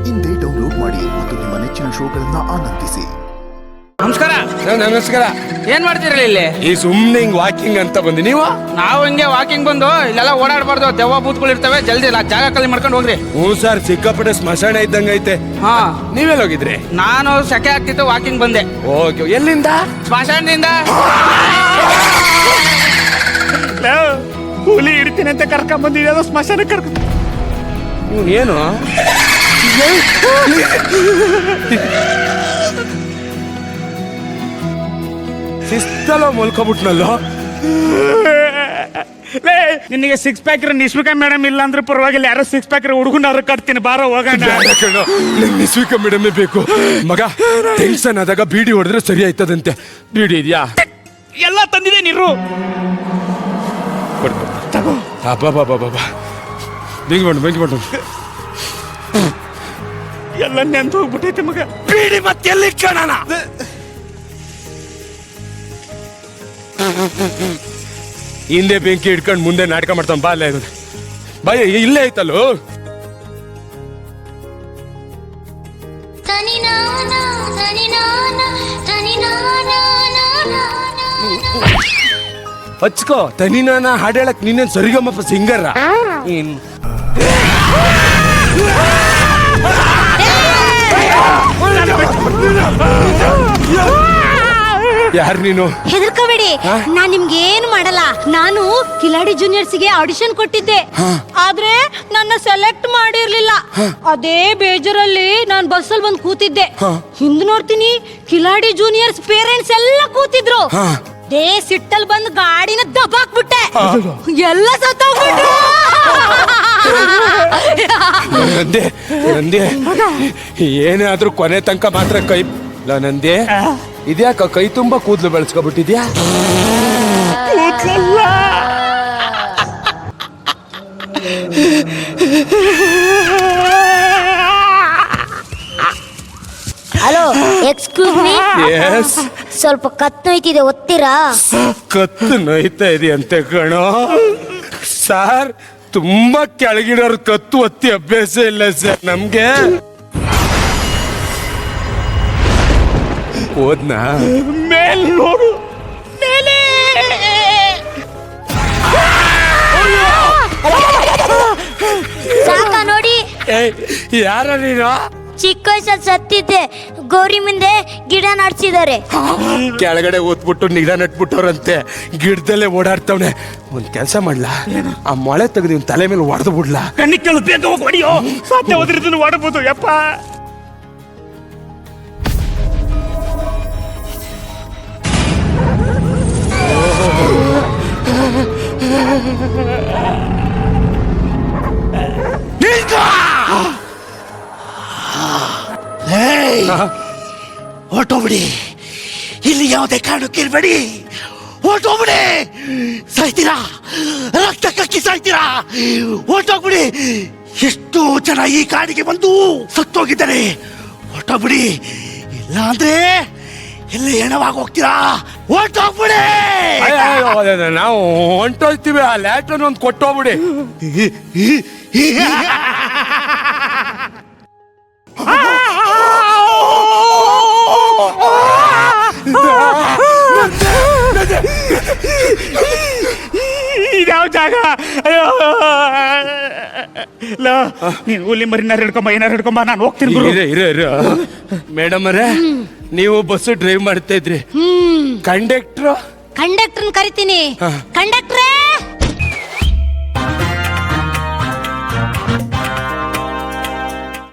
ಇಂದೇ ಡೌನ್ಲೋಡ್ ಮಾಡಿ ಮತ್ತು ನಿಮ್ಮ ನೆಚ್ಚಿನ ಶೋಗಳನ್ನ ಆನಂದಿಸಿ. ನಮಸ್ಕಾರ. ನಮಸ್ಕಾರ. ಏನ್ ಮಾಡ್ತೀರಲ್ಲ ಇಲ್ಲಿ? ಈ ಸುಮ್ನೆ ಹಿಂಗ್ ವಾಕಿಂಗ್ ಅಂತ ಬಂದಿ ನೀವು? ನಾವು ಹಿಂಗೆ ವಾಕಿಂಗ್ ಬಂದು ಇಲ್ಲೆಲ್ಲ ಓಡಾಡಬಾರ್ದು, ದೆವ್ವ ಭೂತಗಳು ಇರ್ತವೆ, ಜಲ್ದಿ ಜಾಗ ಖಾಲಿ ಮಾಡ್ಕೊಂಡು ಹೋಗ್ರಿ. ಹ್ಞೂ ಸರ್, ಸಿಕ್ಕಾಪಟ್ಟೆ ಸ್ಮಶಾನ ಇದ್ದಂಗ ಐತೆ. ಹಾ, ನೀವೆಲ್ಲ ಹೋಗಿದ್ರಿ? ನಾನು ಸೆಕೆ ಆಗ್ತಿತ್ತು, ವಾಕಿಂಗ್ ಬಂದೆ. ಓಕೆ, ಎಲ್ಲಿಂದ? ಸ್ಮಶಾನದಿಂದ. ಹುಲಿ ಹಿಡ್ತೀನಿ ಅಂತ ಕರ್ಕೊಂಡ್ ಬಂದಿವಿ, ಅದು ಸ್ಮಶಾನ ಕರ್ಕೊಂಡು. ಏನು ಶಿಸ್ತಲ್ಲ ಮಲ್ಕೊಬಿಟ್ನಲ್ಲೋ. ನಿನಗೆ 6 ಪ್ಯಾಕ್ ನಿಶ್ವಿಕಾ ಮೇಡಮ್ ಇಲ್ಲ ಅಂದ್ರೆ ಪರವಾಗಿಲ್ಲ, ಯಾರೋ 6 ಪ್ಯಾಕ್ ಹುಡುಗನಾರು ಕಟ್ತೀನಿ, ಬಾರೋ ಹೋಗೋಣ. ನಿಶ್ವಿಕಾ ಮೇಡಮೇ ಬೇಕು ಮಗ. ಟೆನ್ಷನ್ ಆದಾಗ ಬೀಡಿ ಹೊಡೆದ್ರೆ ಸರಿ ಆಯ್ತದಂತೆ. ಬೀಡಿ ಇದೆಯಾ? ಎಲ್ಲ ತಂದಿದೆ ನೀರು. ಬಾಬಾ ಬೆಂಕಿ ಬಣ್ಣ ಎಲ್ಲ ನೆಂದು ಹೋಗ್ಬಿಟ್ಟೈತೆ ಮಗ. ಬೀಡಿ ಮತ್ತೆ ಎಲ್ಲಿ ಕಾಣೋಣ? ಹಿಂದೆ ಬೆಂಕಿ ಹಿಡ್ಕೊಂಡು ಮುಂದೆ ನಾಟಕ ಮಾಡ್ತಾನ. ಬಾ ಅಲ್ಲೇ ಬಾಯ್, ಇಲ್ಲೇ ಐತಲ್ಲೋ. ಹಚ್ಕೋ ತನಿನಾನ ಹಾಡು ಹೇಳಕ್ ನೀನೇನ್ ಸರಿಗಮ್ಮಪ್ಪ ಸಿಂಗರ? ಯಾರು ನೀನು? ಹೆದರ್ಕೋಬೇಡಿ, ನಾನ್ ನಿಮ್ಗೆ ಏನು ಮಾಡಲ್ಲ. ನಾನು ಕಿಲಾಡಿ ಜೂನಿಯರ್ಸ್ಗೆ ಆಡಿಷನ್ ಕೊಟ್ಟಿದ್ದೆ, ಆದ್ರೆ ನನ್ನ ಸೆಲೆಕ್ಟ್ ಮಾಡಿರ್ಲಿಲ್ಲ. ಅದೇ ಬೇಜಾರಲ್ಲಿ ನಾನ್ ಬಸ್ಸಲ್ಲಿ ಬಂದು ಕೂತಿದ್ದೆ. ಹಿಂದ್ ನೋಡ್ತೀನಿ, ಕಿಲಾಡಿ ಜೂನಿಯರ್ಸ್ ಪೇರೆಂಟ್ಸ್ ಎಲ್ಲ ಕೂತಿದ್ರು. ದೇ ಸಿಟ್ಟಲ್ ಬಂದು ಗಾಡಿನ ದಬಾಕ್ಬಿಟ್ಟೆ, ಎಲ್ಲ ಸತ್ತೋಗ್ಬಿಟ್ರು. ನಂದೆ ಏನಾದ್ರೂ ಕೊನೆ ತನಕ ಮಾತ್ರ ಕೈ ನಂದೆ. ಇದ್ಯಾಕ ಕೈ ತುಂಬಾ ಕೂದಲು ಬೆಳೆಸ್ಕೊಬಿಟ್ಟಿದ್ಯಾ? Hello, excuse me. ಎಸ್. ಸ್ವಲ್ಪ ಕತ್ತು ನೋಯ್ತಿದೆ, ಒತ್ತೀರಾ? ಕತ್ತು ನೋಯ್ತಾ ಇದೆಯಂತೆ ಕಣೋ. ಸಾರ್, ತುಂಬಾ ಕೆಳಗಿಡೋರ್ ಕತ್ತು ಒತ್ತಿ ಅಭ್ಯಾಸ ಇಲ್ಲ ಸರ್ ನಮ್ಗೆ. ಹೋದ್ನಾ? ಮೇಲ್ ನೋಡು, ಮೇಲೆ. ಸಾಕ ನೋಡಿ. ಯಾರ ನೀನು? ಚಿಕ್ಕ ವಯಸ್ಸಲ್ಲಿ ಸತ್ತಿದ್ದೆ, ಗೌರಿ ಮುಂದೆ ಗಿಡ ನಾಡ್ಸಿದ್ದಾರೆ. ಕೆಳಗಡೆ ಓದ್ಬಿಟ್ಟು ನಿಡ ನಟ್ಬಿಟ್ಟವ್ರಂತೆ, ಗಿಡದಲ್ಲೇ ಓಡಾಡ್ತವ್ನೆ. ಒಂದ್ ಕೆಲ್ಸ ಮಾಡ್ಲಾ, ಆ ಮೊಳೆ ತೆಗೆದು ಇವ್ನ ತಲೆ ಮೇಲೆ ಹೊಡೆದು ಬಿಡ್ಲಾ? ಕಣ್ಣಿಗೆ ಕೇಳು, ಬೇಗ ಹೋಗಿ ಹೊಡಿಯೋ. ಸಾಧ್ಯ ಹೋದ್ರಿದ್ದನ್ನು ಹೊಡಬಹುದು. ಯಪ್ಪ, ಹೊಟ್ಟೋಗ್ಬಿಡಿ, ಇಲ್ಲಿ ಯಾವುದೇ ಕಾರಣಕ್ಕೆ ಇರ್ಬೇಡಿ. ಹೊಟ್ಟೋಗ್ಬಿಡಿ, ಸಾಯ್ತೀರಾ, ರಕ್ತ ಕಕ್ಕಿ ಸಾಯ್ತೀರಾ. ಹೊಟ್ಟೋಗ್ಬಿಡಿ. ಎಷ್ಟೋ ಜನ ಈ ಕಾಡಿಗೆ ಬಂದು ಸತ್ತೋಗಿದ್ದಾರೆ. ಹೊಟ್ಟೋಗ್ಬಿಡಿ, ಇಲ್ಲ ಅಂದ್ರೆ ಎಲ್ಲಿ ಹೆಣವಾಗಿ ಹೋಗ್ತೀರಾ. ಹೊಟ್ಟೋಗ್ಬಿಡಿ. ನಾವು ಹೊಂಟೋಗ್ತೀವಿ, ಆ ಲ್ಯಾಟ್ರನ್ ಒಂದು ಕೊಟ್ಟೋಗ್ಬಿಡಿ. ಇದ್ಯಾವ ಜಾಗ? ಅಯ್ಯೋ, ನೀನು ಹುಲಿ ಮರಿನಾರು ಹಿಡ್ಕೊಂಬ, ಏನಾರು ಹಿಡ್ಕೊಂಬ, ನಾನು ಹೋಗ್ತೀನಿ. ಮೇಡಮ್ ಅವರೇ, ನೀವು ಬಸ್ ಡ್ರೈವ್ ಮಾಡ್ತಾ ಇದ್ರಿ, ಕಂಡಕ್ಟರ್ ಕಂಡಕ್ಟರ್ ಕರಿತೀನಿ. ಕಂಡಕ್ಟ್ರೇ,